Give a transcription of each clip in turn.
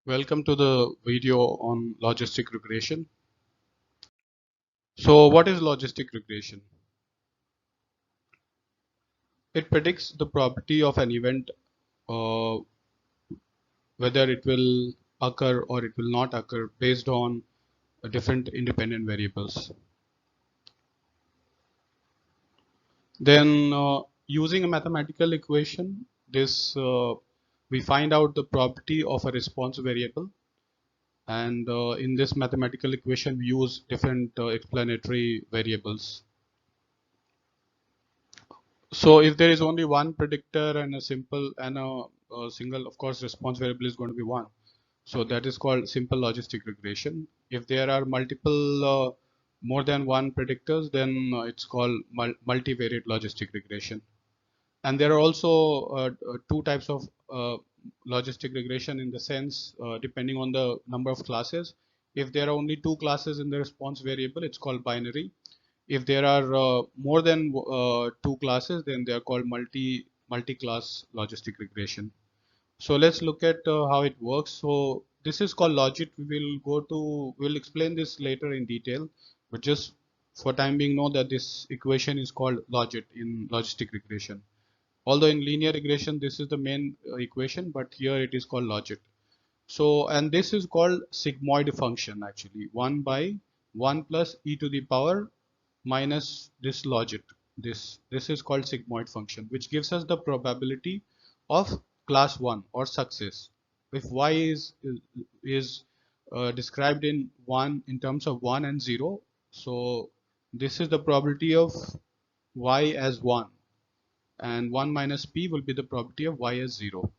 Welcome to the video on logistic regression. So what is logistic regression? It predicts the property of an event, uh, whether it will occur or it will not occur based on different independent variables. Then using a mathematical equation, we find out the property of a response variable, and in this mathematical equation we use different explanatory variables. So if there is only one predictor and a single, of course, response variable is going to be one. So that is called simple logistic regression. If there are more than one predictors, then it's called multivariate logistic regression. And there are also two types of logistic regression in the sense, depending on the number of classes. If there are only two classes in the response variable, it's called binary. If there are more than two classes, then they are called multi-class logistic regression. So let's look at how it works. So this is called logit. We'll explain this later in detail, but just for time being, know that this equation is called logit in logistic regression. Although in linear regression this is the main equation, but here it is called logit. So, and this is called sigmoid function, actually 1 by 1 plus e to the power minus this logit. This is called sigmoid function, which gives us the probability of class 1 or success. If y is described in 1 in terms of 1 and 0, so this is the probability of y as 1, and 1 minus p will be the probability of y as 0.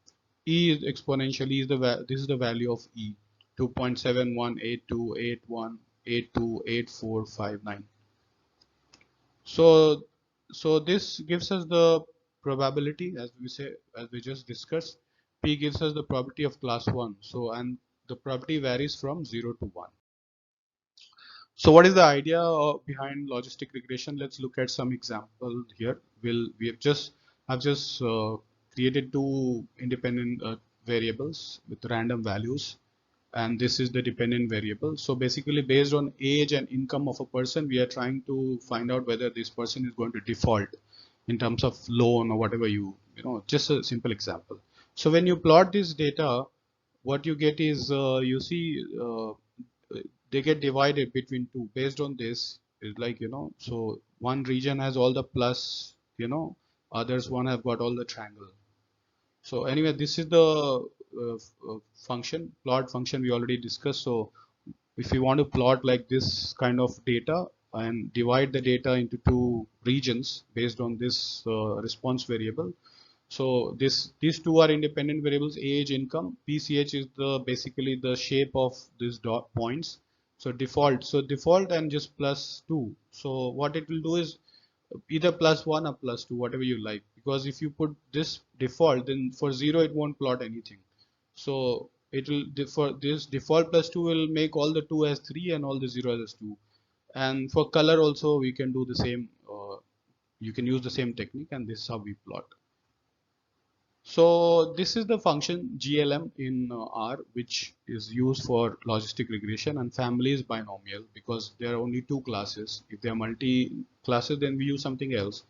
E is exponentially is this is the value of E, 2.718281828459. So this gives us the probability, as we just discussed. P gives us the probability of class 1. So, and the probability varies from 0 to 1. So what is the idea behind logistic regression? Let's look at some example here. I've just created two independent variables with random values, and this is the dependent variable. So basically, based on age and income of a person, we are trying to find out whether this person is going to default in terms of loan or whatever just a simple example. So when you plot this data, what you get is they get divided between two based on this. Is like, so one region has all the plus, others one have got all the triangle. So anyway, this is the plot function we already discussed. So if you want to plot like this kind of data and divide the data into two regions based on this response variable. So these two are independent variables, age, income. PCH is basically the shape of these dot points. So default and just plus 2. So what it will do is either plus 1 or plus 2, whatever you like, because if you put this default, then for 0 it won't plot anything. So it will, for this default plus 2 will make all the 2 as 3 and all the 0 as 2. And for color also we can do the same, you can use the same technique, and this is how we plot. So this is the function GLM in R, which is used for logistic regression, and family is binomial because there are only two classes. If they are multi classes, then we use something else.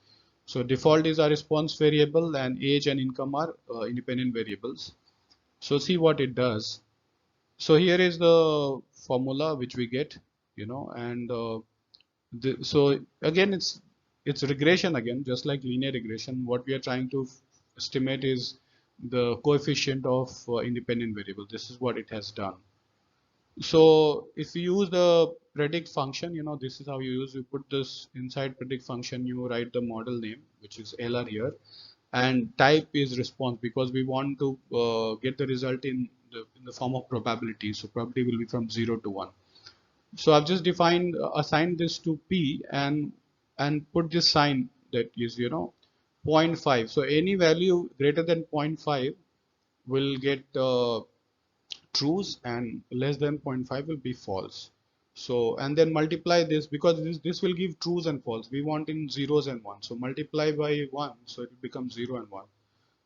So default is our response variable, and age and income are independent variables. So see what it does. So here is the formula which we get, and so again it's regression again, just like linear regression. What we are trying to estimate is the coefficient of independent variable. This is what it has done. So if you use the predict function, this is how you put this inside predict function, you write the model name, which is LR here, and type is response, because we want to get the result in the form of probability. So probability will be from 0 to 1. So I've just assigned this to P, and put this sign that is 0.5. So any value greater than 0.5 will get trues, and less than 0.5 will be false. So, and then multiply this, because this will give trues and false. We want in zeros and ones. So multiply by 1, so it becomes 0 and 1.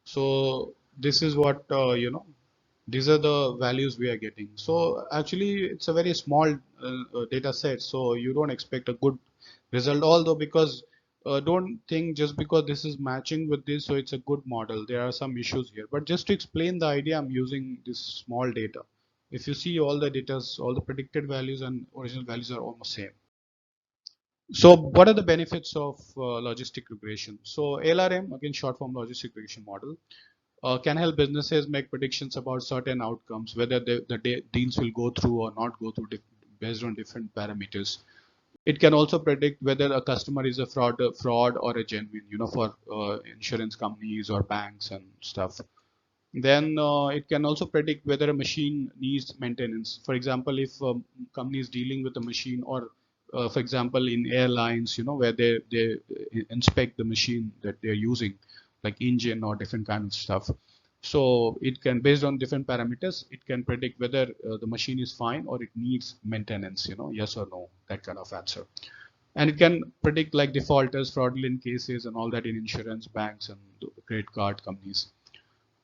So this is what These are the values we are getting. So actually it's a very small data set, so you don't expect a good result, although because don't think just because this is matching with this so it's a good model. There are some issues here, but just to explain the idea, I'm using this small data. If you see all the data, all the predicted values and original values are almost same. So what are the benefits of logistic regression? So LRM, again short form logistic regression model, can help businesses make predictions about certain outcomes, whether the deals will go through or not go through based on different parameters. It can also predict whether a customer is a fraud or a genuine, for insurance companies or banks and stuff. Then it can also predict whether a machine needs maintenance. For example, if a company is dealing with a machine, or for example, in airlines, where they inspect the machine that they're using, like engine or different kind of stuff. So it can, based on different parameters, it can predict whether the machine is fine or it needs maintenance, yes or no, that kind of answer. And it can predict like defaulters, fraudulent cases, and all that in insurance, banks, and credit card companies.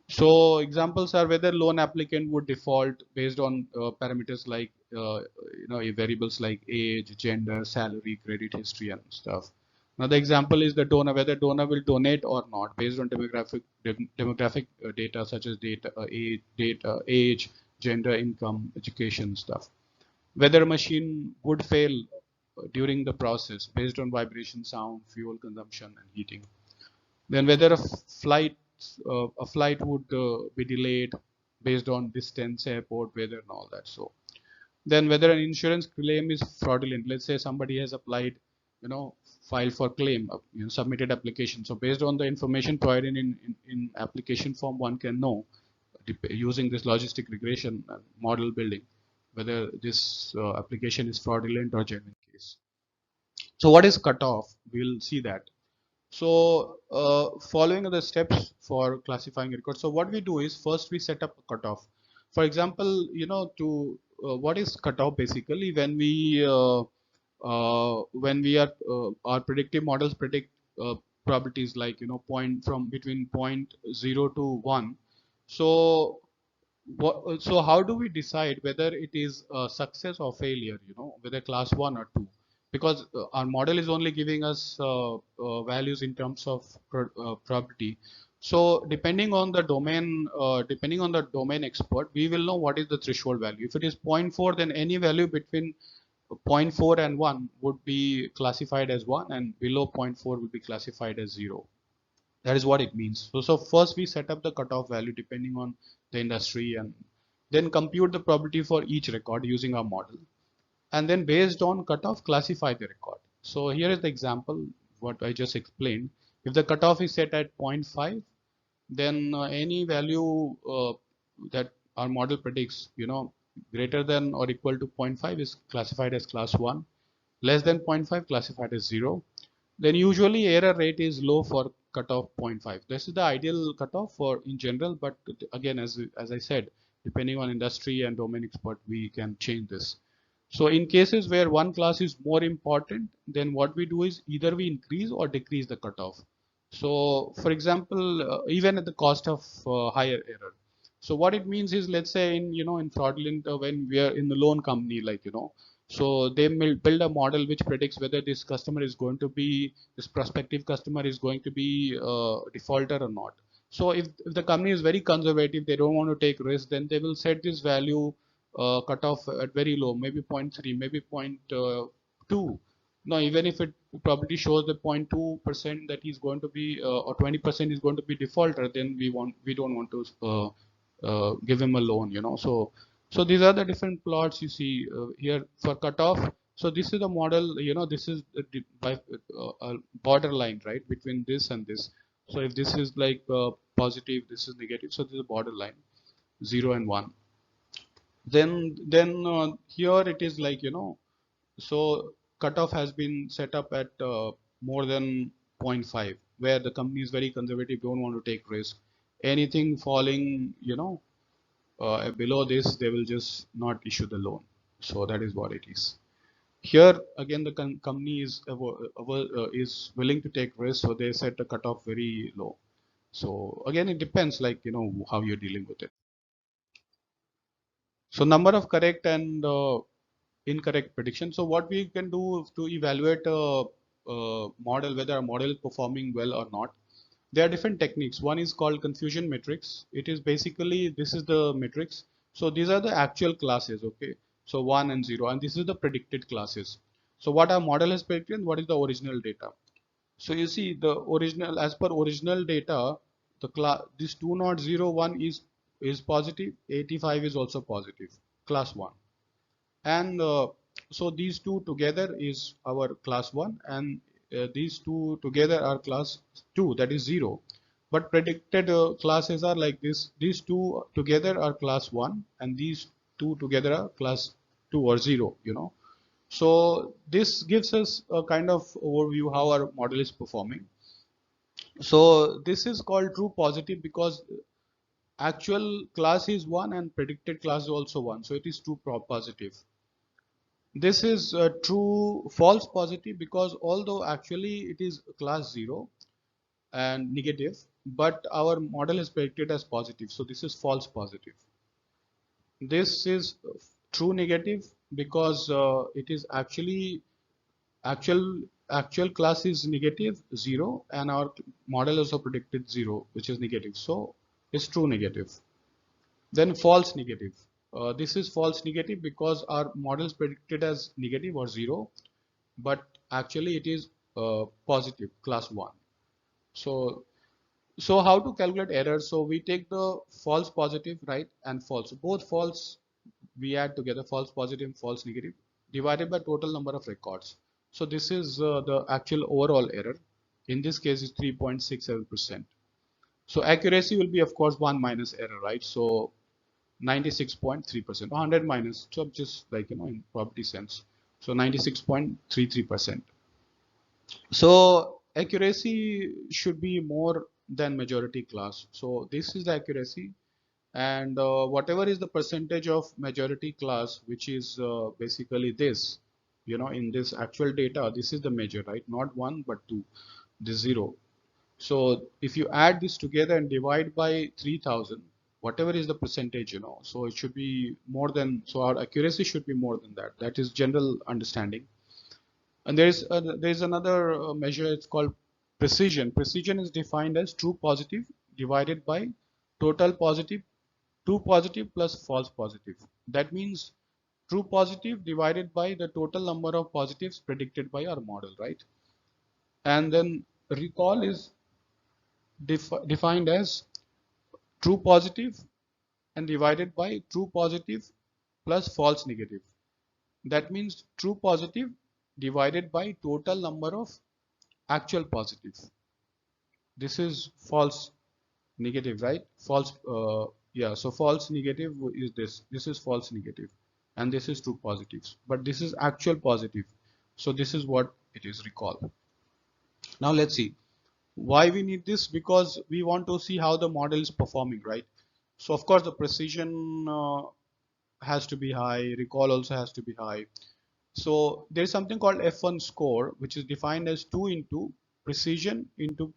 So examples are whether loan applicant would default based on parameters like variables like age, gender, salary, credit history, and stuff. Another example is the donor, whether donor will donate or not based on demographic data such as age, gender, income, education stuff. Whether a machine would fail during the process based on vibration, sound, fuel consumption, and heating. Then whether a flight would be delayed based on distance, airport, weather, and all that. So then whether an insurance claim is fraudulent. Let's say somebody has applied, you know, filed for claim, submitted application. So based on the information provided in application form, one can know using this logistic regression model building whether this application is fraudulent or genuine case. So what is cutoff? We'll see that. So following the steps for classifying records. So what we do is first we set up a cutoff. For example, to what is cutoff basically when we are our predictive models predict probabilities like point from between point 0 to 1. So so how do we decide whether it is a success or failure, whether class 1 or 2? Because our model is only giving us values in terms of probability. So depending on the domain expert, we will know what is the threshold value. If it is zero point 0.4, then any value between zero point 0.4 and 1 would be classified as 1, and below zero point 0.4 would be classified as 0. That is what it means. So first we set up the cutoff value depending on the industry, and then compute the probability for each record using our model. And then based on cutoff, classify the record. So here is the example, what I just explained. If the cutoff is set at 0.5, then any value that our model predicts, greater than or equal to zero point 0.5 is classified as class 1, less than zero point 0.5 classified as 0. Then usually error rate is low for cutoff 0.5. This is the ideal cutoff for in general, but again, as I said, depending on industry and domain expert, we can change this. So in cases where one class is more important, then what we do is either we increase or decrease the cutoff. So for example, even at the cost of higher error. So what it means is, let's say in fraudulent, when we are in the loan company, like so they will build a model which predicts whether this prospective customer is going to be defaulter or not. So if the company is very conservative, they don't want to take risk, then they will set this value cutoff at very low, maybe 0.3, maybe 0.2. No, even if it probably shows the 0.2% that he's going to be or 20% is going to be defaulter, then we don't want to give him a loan, so these are the different plots you see here for cutoff. So this is the model, this is by borderline, right, between this and this. So if this is like positive, this is negative, so this is a borderline, 0 and 1. Then here it is like so cutoff has been set up at more than zero point 0.5, where the company is very conservative, don't want to take risk. Anything falling below this, they will just not issue the loan. So that is what it is. Here again, the company is willing to take risk, so they set the cutoff very low. So again, it depends, like how you're dealing with it. So number of correct and incorrect prediction. So what we can do to evaluate a model, whether a model is performing well or not, there are different techniques. One is called confusion matrix. It is basically, this is the matrix. So these are the actual classes, okay? So 1 and 0, and this is the predicted classes. So what our model has predicted and what is the original data. So you see the original, as per original data, the class, this 2001 is positive, 85 is also positive, class 1. And so these two together is our class 1, and these two together are class 2, that is 0. But predicted classes are like this. These two together are class 1, and these two together are class 2 or 0, you know. So this gives us a kind of overview how our model is performing. So this is called true positive because actual class is 1 and predicted class is also 1. So it is true positive. This is true false positive because although actually it is class 0 and negative, but our model is predicted as positive. So this is false positive. This is true negative because it is actual actual class is negative 0 and our model also predicted 0, which is negative. So it's true negative. Then false negative. This is false negative because our model is predicted as negative or 0, but actually it is positive, class 1. So how to calculate error? So we take the false positive, right, and false. Both false we add together, false positive and false negative, divided by total number of records. So this is the actual overall error. In this case is 3.67%. So accuracy will be of course 1 minus error, right? So 96.3%, 100 minus, so just like, you know, in probability sense. So 96.33%. So accuracy should be more than majority class. So this is the accuracy, and whatever is the percentage of majority class, which is basically this, you know, in this actual data, this is the measure, right? Not 1 but 2, this 0. So if you add this together and divide by 3000, whatever is the percentage, you know, so it should be more than, so our accuracy should be more than that. That is general understanding. And there's another measure, it's called precision. Precision is defined as true positive divided by total positive, true positive plus false positive. That means true positive divided by the total number of positives predicted by our model, right? And then recall is defined as true positive and divided by true positive plus false negative. That means true positive divided by total number of actual positives. This is false negative, right? False, yeah, so false negative is this. This is false negative, and this is true positives. But this is actual positive. So this is what it is, recall. Now let's see why we need this, because we want to see how the model is performing, right? So of course the precision has to be high, recall also has to be high. So there is something called F1 score, which is defined as 2 into precision into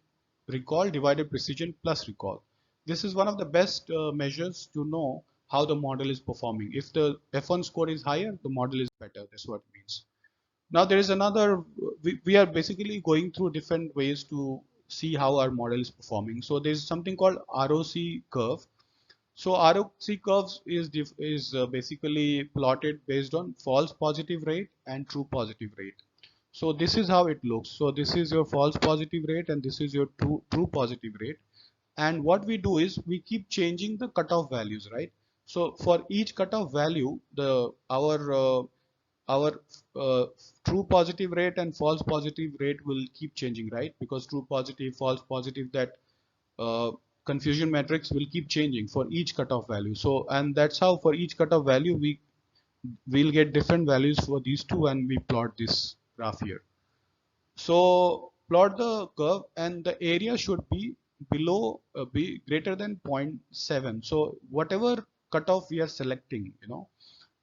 recall divided precision plus recall. This is one of the best measures to know how the model is performing. If the F1 score is higher, the model is better. That's what it means. Now there is another, we are basically going through different ways to see how our model is performing. So there is something called ROC curve. So ROC curves is basically plotted based on false positive rate and true positive rate. So this is how it looks. So this is your false positive rate and this is your true positive rate. And what we do is we keep changing the cutoff values, right? So for each cutoff value, our true positive rate and false positive rate will keep changing, right? Because true positive, false positive, that uh, confusion matrix will keep changing for each cutoff value. So, and that's how for each cutoff value we'll get different values for these two, and we plot this graph here. So plot the curve, and the area should be below, be greater than 0.7. So whatever cutoff we are selecting, you know,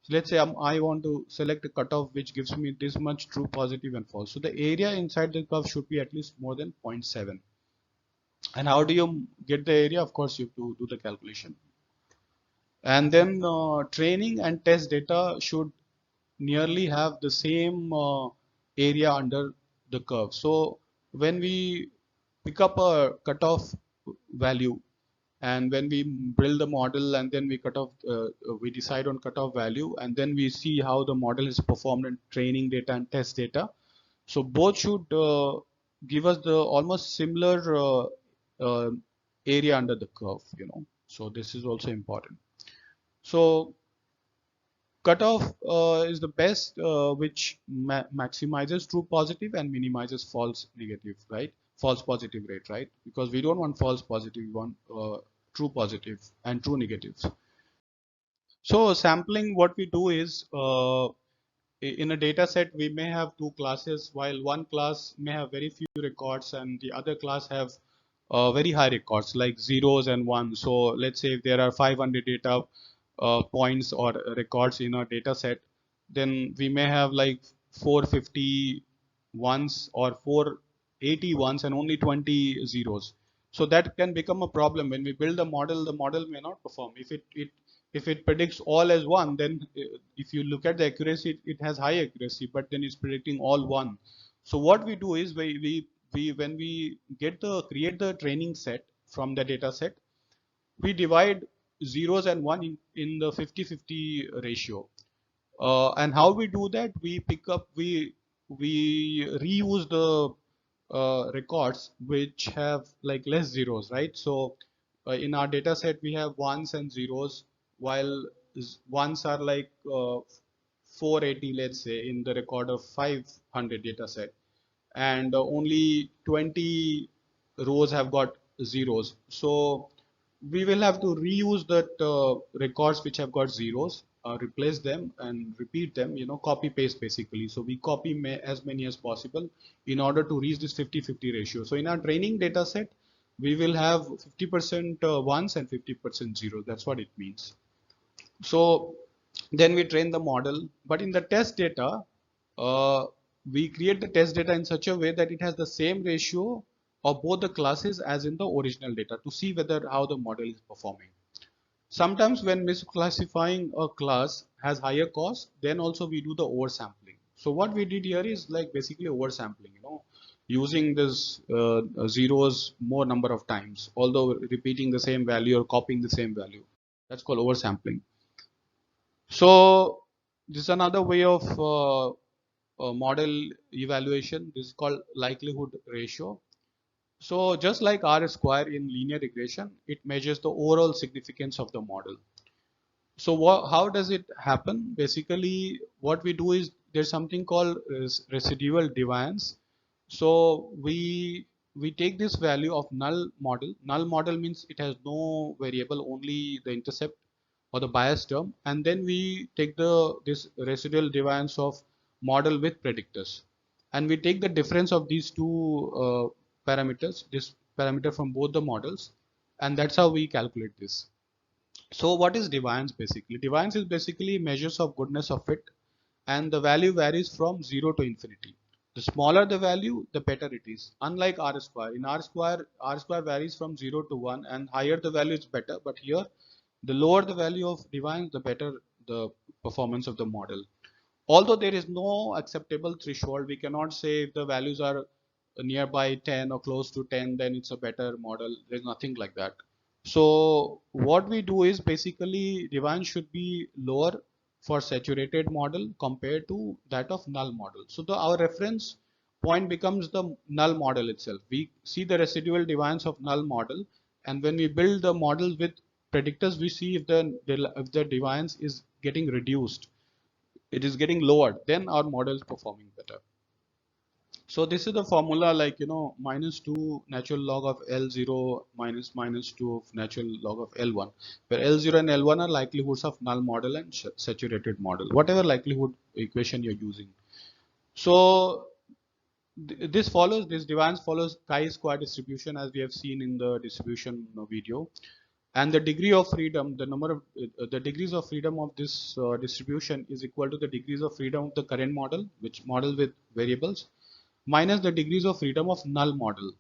so let's say I want to select a cutoff which gives me this much true positive and false. So the area inside the curve should be at least more than 0.7. And how do you get the area? Of course, you have to do the calculation. And then training and test data should nearly have the same area under the curve. So when we pick up a cutoff value, and when we build the model and then we decide on cutoff value, and then we see how the model is performed in training data and test data. So both should give us the almost similar uh, area under the curve, So this is also important. So cutoff is the best, which maximizes true positive and minimizes false negative, right? False positive rate, right? Because we don't want false positive, we want true positive and true negatives. So sampling, what we do is, in a data set, we may have two classes, while one class may have very few records and the other class have very high records like zeros and ones. So let's say if there are 500 data points or records in a data set, then we may have like 450 ones or 480 ones and only 20 zeros. So that can become a problem when we build a model. The model may not perform if it predicts all as one. Then if you look at the accuracy, it has high accuracy, but then it's predicting all one. So what we do is we when we create the training set from the data set, we divide zeros and one in the 50-50 ratio. And how we do that? We reuse the records which have like less zeros, right? So in our data set we have ones and zeros, while ones are like 480, let's say, in the record of 500 data set, and only 20 rows have got zeros. So we will have to reuse that records which have got zeros, replace them and repeat them, copy paste basically. So we copy as many as possible in order to reach this 50-50 ratio. So in our training data set, we will have 50% ones and 50% zeros. That's what it means. So then we train the model, but in the test data, uh, we create the test data in such a way that it has the same ratio of both the classes as in the original data to see whether how the model is performing. Sometimes when misclassifying a class has higher cost, then also we do the oversampling. So what we did here is like basically oversampling, using this zeros more number of times, although repeating the same value or copying the same value. That's called oversampling. So this is another way of model evaluation. This is called likelihood ratio. So just like R square in linear regression, it measures the overall significance of the model. So how does it happen? Basically, what we do is there's something called residual deviance. So we take this value of null model. Null model means it has no variable, only the intercept or the bias term, and then we take this residual deviance of model with predictors, and we take the difference of these two parameters, this parameter from both the models, and that's how we calculate this. So what is deviance basically? Deviance is basically measures of goodness of fit, and the value varies from 0 to infinity. The smaller the value, the better it is. Unlike R square. In R square varies from 0 to 1, and higher the value is better. But here, the lower the value of deviance, the better the performance of the model. Although there is no acceptable threshold, we cannot say if the values are nearby 10 or close to 10, then it's a better model. There's nothing like that. So what we do is basically deviance should be lower for saturated model compared to that of null model. So our reference point becomes the null model itself. We see the residual deviance of null model, and when we build the model with predictors, we see if the deviance is getting reduced, it is getting lowered, then our model is performing better. So this is the formula, like, minus 2 natural log of L0 minus 2 of natural log of L1, where L0 and L1 are likelihoods of null model and saturated model, whatever likelihood equation you're using. So this deviance follows chi-square distribution, as we have seen in the distribution video. And the degree of freedom, the degrees of freedom of this distribution is equal to the degrees of freedom of the current model, which model with variables, minus the degrees of freedom of null model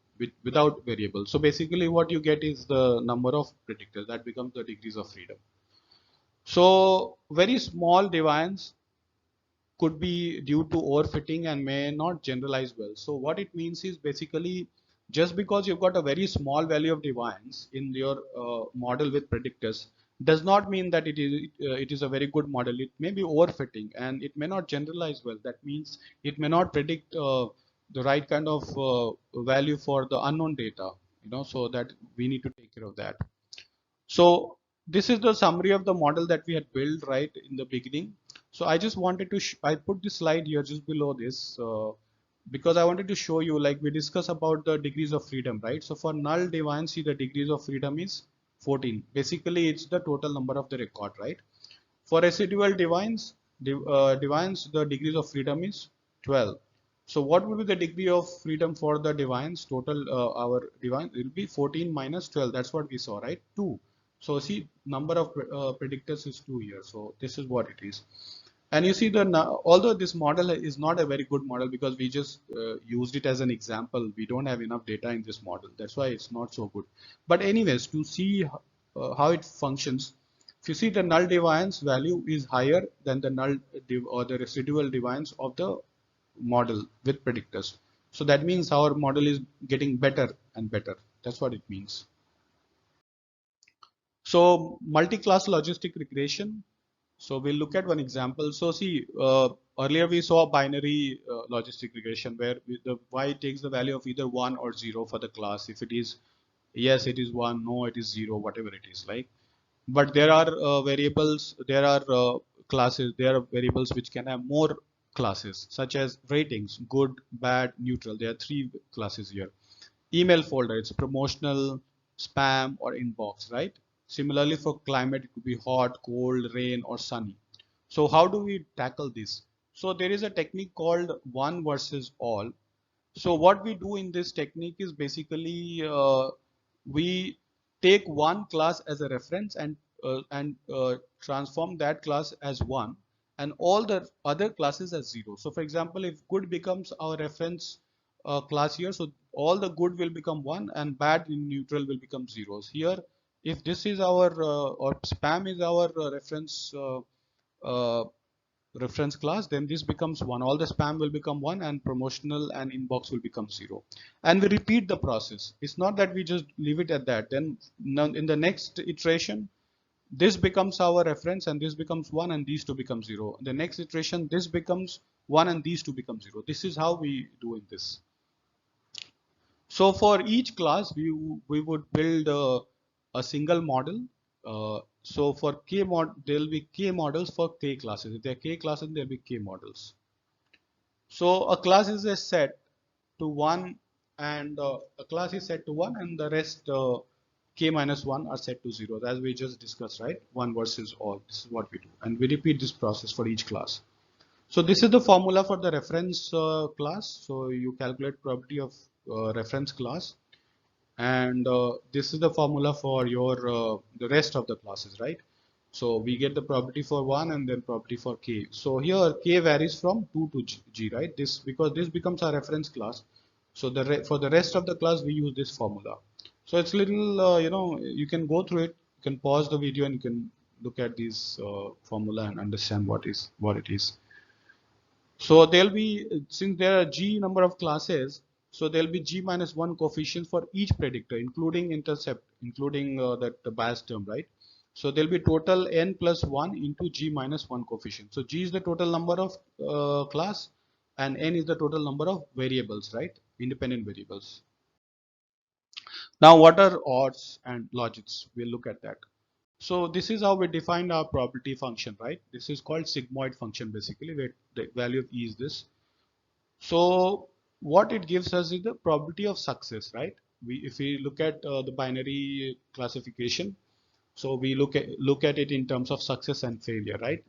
without variables. So basically what you get is the number of predictors, that becomes the degrees of freedom. So very small deviance could be due to overfitting and may not generalize well. So what it means is basically just because you've got a very small value of deviance in your model with predictors does not mean that it is a very good model. It may be overfitting and it may not generalize well. That means it may not predict the right kind of value for the unknown data. So that we need to take care of that. So this is the summary of the model that we had built right in the beginning. So I just wanted to, I put this slide here just below this because I wanted to show you, like we discussed about the degrees of freedom, right? So for null deviance, see the degrees of freedom is 14. Basically, it's the total number of the record, right? For residual deviance, the degrees of freedom is 12. So what will be the degree of freedom for the deviance? Total our deviance will be 14 minus 12. That's what we saw, right? 2. So see, number of predictors is 2 here. So this is what it is. And you see, although this model is not a very good model because we just used it as an example, we don't have enough data in this model. That's why it's not so good. But anyways, to see how it functions, if you see the null deviance value is higher than the null or the residual deviance of the model with predictors. So that means our model is getting better and better. That's what it means. So multi-class logistic regression. So we'll look at one example. So see, earlier we saw binary logistic regression where the y takes the value of either 1 or 0 for the class. If it is yes, it is 1, no, it is 0, whatever it is, like. But there are variables, there are classes, there are variables which can have more classes, such as ratings, good, bad, neutral. There are 3 classes here. Email folder, it's promotional, spam, or inbox, right? Similarly, for climate, it could be hot, cold, rain, or sunny. So how do we tackle this? So there is a technique called one versus all. So what we do in this technique is basically we take one class as a reference and transform that class as one and all the other classes as zero. So for example, if good becomes our reference class here, so all the good will become one and bad in neutral will become zeros. Here, if this is our or spam is our uh, reference class, then this becomes one. All the spam will become one and promotional and inbox will become zero. And we repeat the process. It's not that we just leave it at that. Then in the next iteration, this becomes our reference and this becomes one and these two become zero. The next iteration, this becomes one and these two become zero. This is how we do in this. So for each class, we would build a single model. So for K mod, there will be K models for K classes. If there are K classes, there will be K models. So a class is a set to one, and a class is set to one, and the rest K minus one are set to zero, as we just discussed, right? One versus all. This is what we do, and we repeat this process for each class. So this is the formula for the reference class. So you calculate probability of reference class, and this is the formula for your the rest of the classes, right? So we get the probability for one and then probability for k. So here k varies from 2 to g, right? This because this becomes our reference class. So for the rest of the class we use this formula. So it's little you can go through it. You can pause the video and you can look at this formula and understand what it is. So there'll be, since there are g number of classes, so there'll be g minus 1 coefficients for each predictor, including intercept, including that the bias term, right? So there'll be total n plus 1 into g minus 1 coefficient. So g is the total number of class and n is the total number of variables, right? Independent variables. Now what are odds and logits? We'll look at that. So this is how we defined our probability function, right? This is called sigmoid function basically, where the value of e is this. So what it gives us is the probability of success, right? If we look at the binary classification, so we look at it in terms of success and failure, right?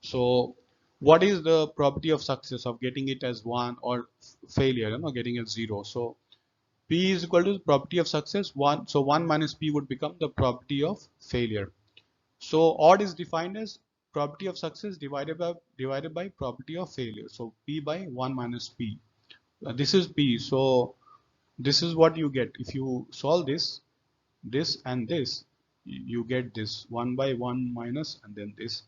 So what is the probability of success of getting it as one or failure, getting it zero? So P is equal to the probability of success one. So 1 minus P would become the probability of failure. So odd is defined as probability of success divided by probability of failure. So P by 1 minus P. This is P. So this is what you get if you solve this and this. you get this 1 by 1 minus and then this.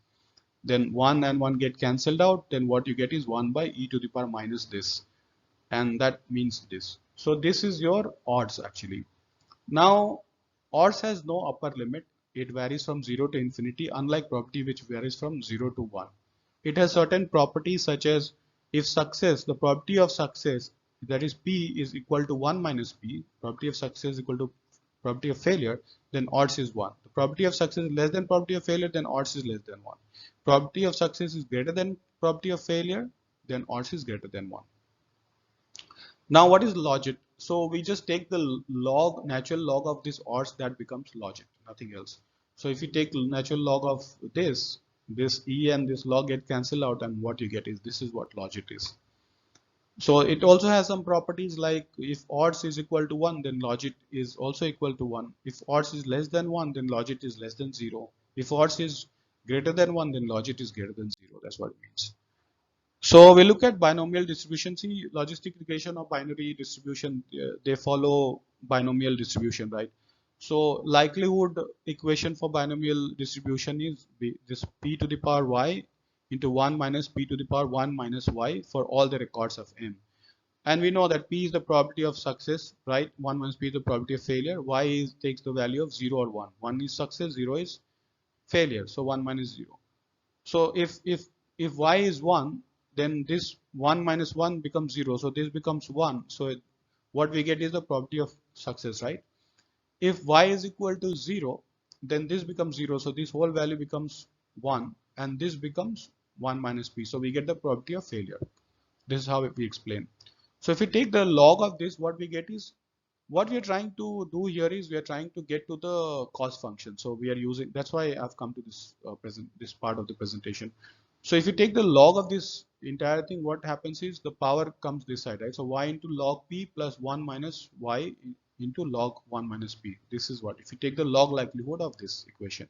Then 1 and 1 get cancelled out. Then what you get is 1 by e to the power minus this. And that means this. So this is your odds actually. Now odds has no upper limit. It varies from 0 to infinity, unlike property which varies from 0 to 1. It has certain properties such as if success, the property of success, that is P is equal to 1 minus P, property of success is equal to property of failure, then odds is 1. The property of success is less than property of failure, then odds is less than 1. Property of success is greater than property of failure, then odds is greater than 1. Now what is logit? So we just take the log, natural log of this odds, that becomes logit, nothing else. So if you take natural log of this e and this log get cancelled out, and what you get is this is what logit is. So it also has some properties like if odds is equal to 1, then logit is also equal to 1. If odds is less than 1, then logit is less than 0. If odds is greater than 1, then logit is greater than 0. That's what it means. So we look at binomial distribution. See, logistic regression or binary distribution, they follow binomial distribution, right? So likelihood equation for binomial distribution is this p to the power y into 1 minus p to the power 1 minus y for all the records of m. And we know that p is the probability of success, right? 1 minus p is the probability of failure. Y takes the value of 0 or 1. 1 is success, 0 is failure. So 1 minus 0. So if y is 1, then this 1 minus 1 becomes 0. So this becomes 1. So what we get is the probability of success, right? If y is equal to 0, then this becomes 0. So this whole value becomes 1 and this becomes 1 minus p. So we get the probability of failure. This is how we explain. So if we take the log of this, what we get is, what we are trying to do here is we are trying to get to the cost function. So we are using, that's why I've come to this this part of the presentation. So if you take the log of this entire thing, what happens is the power comes this side, right? So y into log p plus 1 minus y into log 1 minus p. This is what, if you take the log likelihood of this equation.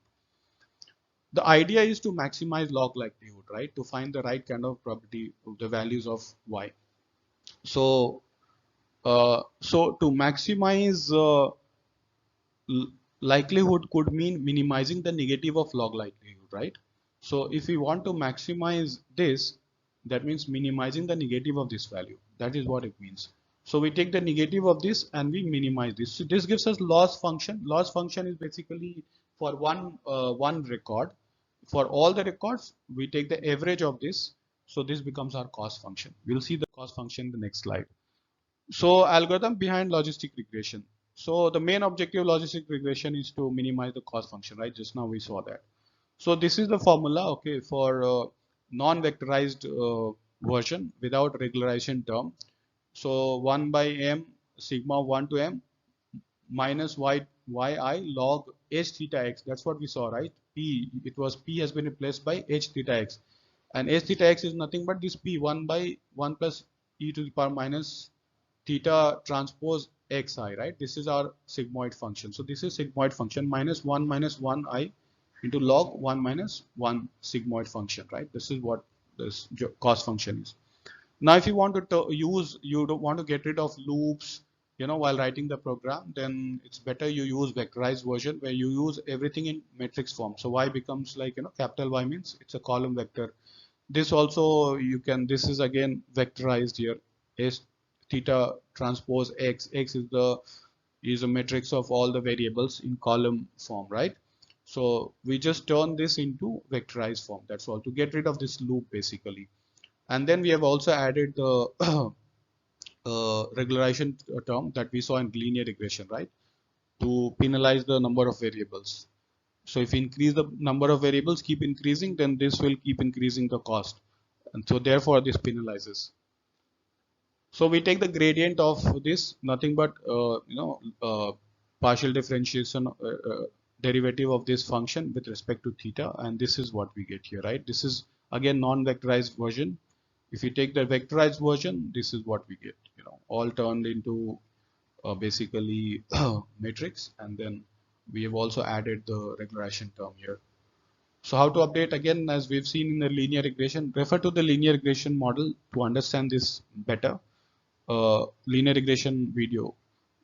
The idea is to maximize log likelihood, right? To find the right kind of probability of the values of y. So to maximize likelihood could mean minimizing the negative of log likelihood, right? So if we want to maximize this, that means minimizing the negative of this value. That is what it means. So we take the negative of this and we minimize this. So this gives us loss function. Loss function is basically for one record. For all the records, we take the average of this. So this becomes our cost function. We'll see the cost function in the next slide. So algorithm behind logistic regression. So the main objective of logistic regression is to minimize the cost function, right? Just now we saw that. So this is the formula, okay, for non-vectorized version without regularization term. So 1 by m sigma 1 to m minus yi log h theta x. That's what we saw, right? P, it was p has been replaced by h theta x, and h theta x is nothing but this p 1 by 1 plus e to the power minus theta transpose xi, right? This is our sigmoid function. So this is sigmoid function minus 1 I into log 1 minus 1 sigmoid function, right? This is what this cost function is. Now if you want to use, you don't want to get rid of loops, you know, while writing the program, then it's better you use vectorized version where you use everything in matrix form. So y becomes like, you know, capital Y means it's a column vector. This also you can, this is again vectorized here. S theta transpose x, x is a matrix of all the variables in column form, right? So we just turn this into vectorized form. That's all, to get rid of this loop basically. And then we have also added the regularization term that we saw in linear regression, right? To penalize the number of variables. So if you increase the number of variables, keep increasing, then this will keep increasing the cost. And so therefore this penalizes. So we take the gradient of this, nothing but partial differentiation derivative of this function with respect to theta, and this is what we get here, right? This is again non-vectorized version. If you take the vectorized version, this is what we get, you know, all turned into basically matrix, and then we have also added the regularization term here. So how to update, again, as we've seen in the linear regression, refer to the linear regression model to understand this better. Linear regression video.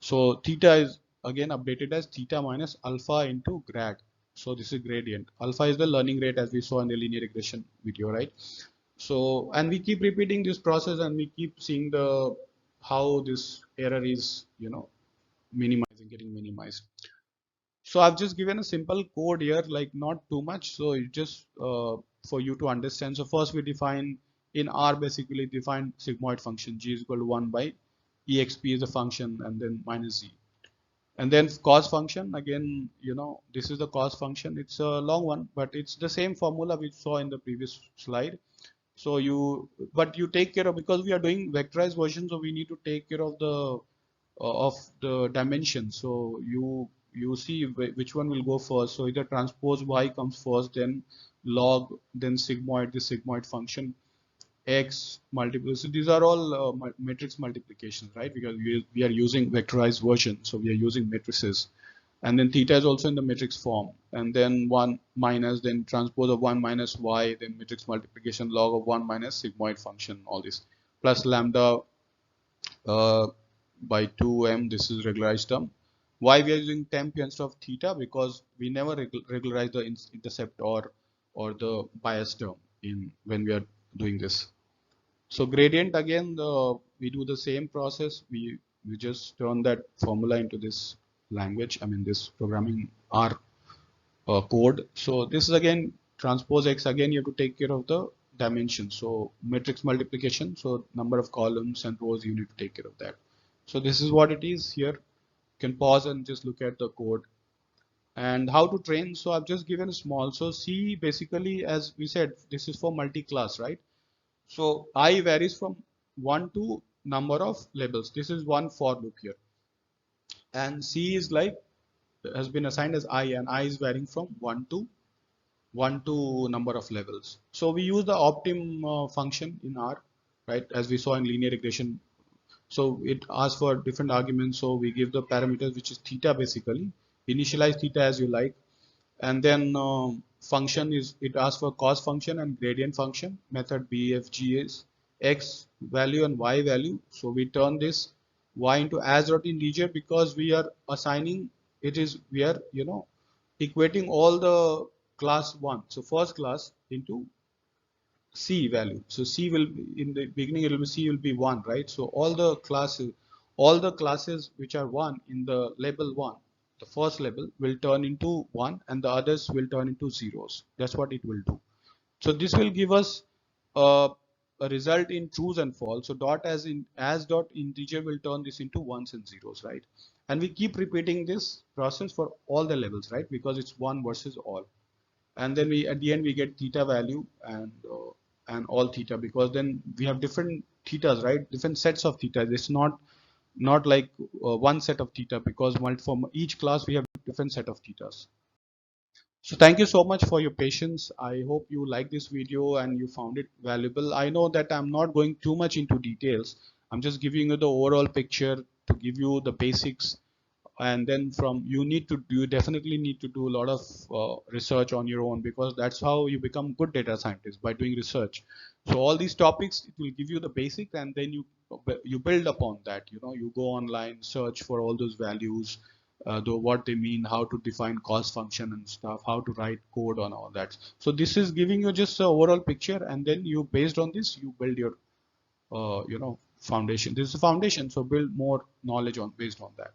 So theta is again updated as theta minus alpha into grad. So this is gradient. Alpha is the learning rate as we saw in the linear regression video, right? So, and we keep repeating this process and we keep seeing the how this error is, minimizing, getting minimized. So I've just given a simple code here, like not too much. So it just for you to understand. So first we define in R, basically define sigmoid function g is equal to 1 by exp is a function and then minus z. And then cos function, again, this is the cos function. It's a long one, but it's the same formula we saw in the previous slide. So but you take care of, because we are doing vectorized version, so we need to take care of the dimension. So you see which one will go first. So either transpose y comes first, then log, then sigmoid, the sigmoid function x multiple. So these are all matrix multiplications, right? Because we are using vectorized version, so we are using matrices. And then theta is also in the matrix form, and then 1 minus, then transpose of 1 minus y, then matrix multiplication log of 1 minus sigmoid function, all this, plus lambda uh, by 2m, this is regularized term. Why we are using temp instead of theta? Because we never regularize the intercept or the bias term in when we are doing this. So gradient, again, we do the same process. We just turn that formula into this language, I mean this programming R code. So this is again transpose x, again you have to take care of the dimension. So matrix multiplication, so number of columns and rows, you need to take care of that. So this is what it is here. You can pause and just look at the code. And how to train, so I've just given a small. So C, basically, as we said, this is for multi-class, right? So I varies from 1 to number of labels. This is one for loop here. And C is like, has been assigned as I, and I is varying from 1 to number of levels. So we use the optim function in R, right? As we saw in linear regression. So it asks for different arguments. So we give the parameters, which is theta basically. Initialize theta as you like. And then function is, it asks for cos function and gradient function. Method BFG is x value and y value. So we turn this y into as dot integer, because we are assigning it is, we are equating all the class 1. So first class into C value. So C will be, in the beginning, it will be C will be 1, right? So all the classes which are 1 in the label 1, the first label will turn into 1 and the others will turn into zeros. That's what it will do. So this will give us a result in trues and false. So dot as dot integer will turn this into ones and zeros, right? And we keep repeating this process for all the levels, right? Because it's 1 versus all. And then we, at the end, we get theta value and all theta, because then we have different thetas, right? Different sets of theta. It's not like one set of theta, because for each class we have different set of thetas. So thank you so much for your patience. I hope you like this video and you found it valuable. I know that I'm not going too much into details. I'm just giving you the overall picture to give you the basics, and then from you definitely need to do a lot of research on your own, because that's how you become good data scientist, by doing research. So all these topics, it will give you the basic, and then you build upon that. You go online, search for all those values, what they mean, how to define cost function and stuff, how to write code on all that. So this is giving you just an overall picture, and then you, based on this, you build your foundation. This is the foundation, so build more knowledge on based on that.